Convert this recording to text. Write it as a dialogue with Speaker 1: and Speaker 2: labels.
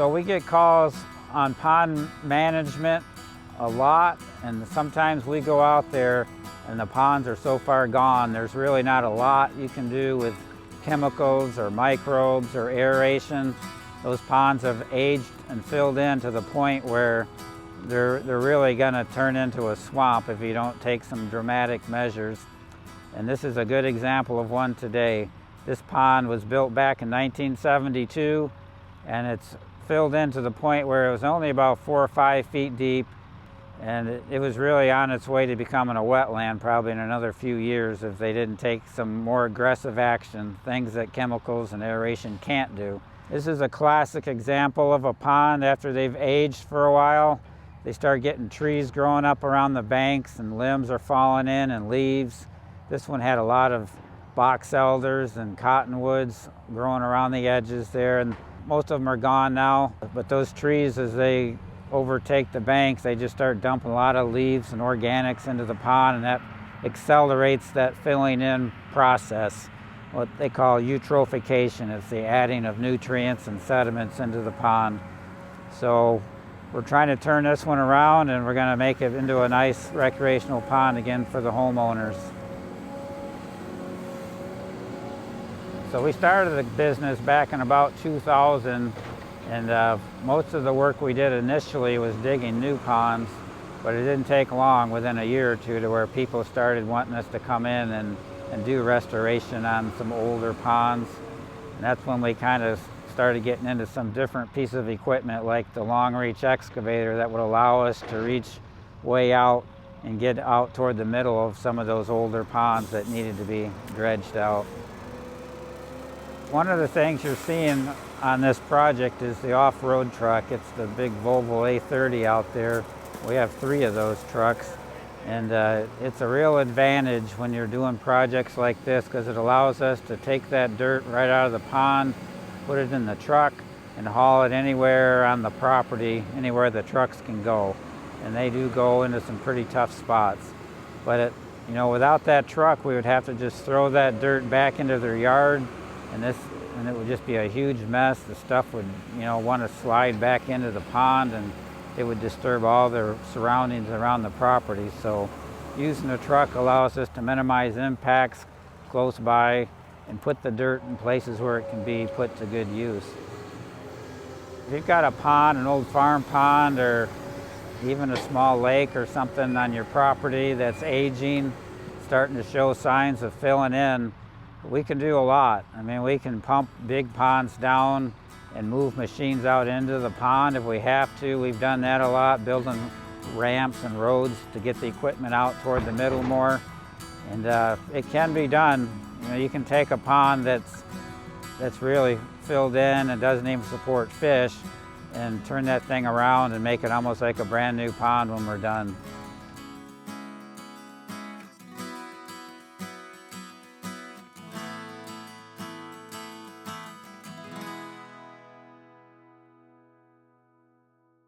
Speaker 1: So we get calls on pond management a lot, and sometimes we go out there and the ponds are so far gone, there's really not a lot you can do with chemicals or microbes or aeration. Those ponds have aged and filled in to the point where they're really gonna turn into a swamp if you don't take some dramatic measures. And this is a good example of one today. This pond was built back in 1972, and it's filled in to the point where it was only about 4 or 5 feet deep, and it was really on its way to becoming a wetland probably in another few years if they didn't take some more aggressive action, things that chemicals and aeration can't do. This is a classic example of a pond after they've aged for a while. They start getting trees growing up around the banks and limbs are falling in and leaves. This one had a lot of box elders and cottonwoods growing around the edges there, and most of them are gone now. But those trees, as they overtake the banks, they just start dumping a lot of leaves and organics into the pond, and that accelerates that filling in process, what they call eutrophication. It's the adding of nutrients and sediments into the pond. So we're trying to turn this one around, and we're going to make it into a nice recreational pond again for the homeowners. So we started the business back in about 2000, and most of the work we did initially was digging new ponds, but it didn't take long, within a year or two, to where people started wanting us to come in and do restoration on some older ponds. And that's when we kind of started getting into some different pieces of equipment, like the long reach excavator that would allow us to reach way out and get out toward the middle of some of those older ponds that needed to be dredged out. One of the things you're seeing on this project is the off-road truck. It's the big Volvo A30 out there. We have 3 of those trucks, and it's a real advantage when you're doing projects like this, because it allows us to take that dirt right out of the pond, put it in the truck, and haul it anywhere on the property, anywhere the trucks can go. And they do go into some pretty tough spots. But without that truck, we would have to just throw that dirt back into their yard, and it would just be a huge mess. The stuff would, want to slide back into the pond, and it would disturb all the surroundings around the property. So using a truck allows us to minimize impacts close by and put the dirt in places where it can be put to good use. If you've got a pond, an old farm pond, or even a small lake or something on your property that's aging, starting to show signs of filling in, we can do a lot. I mean, we can pump big ponds down and move machines out into the pond if we have to. We've done that a lot, building ramps and roads to get the equipment out toward the middle more. And it can be done. You can take a pond that's really filled in and doesn't even support fish, and turn that thing around and make it almost like a brand new pond when we're done.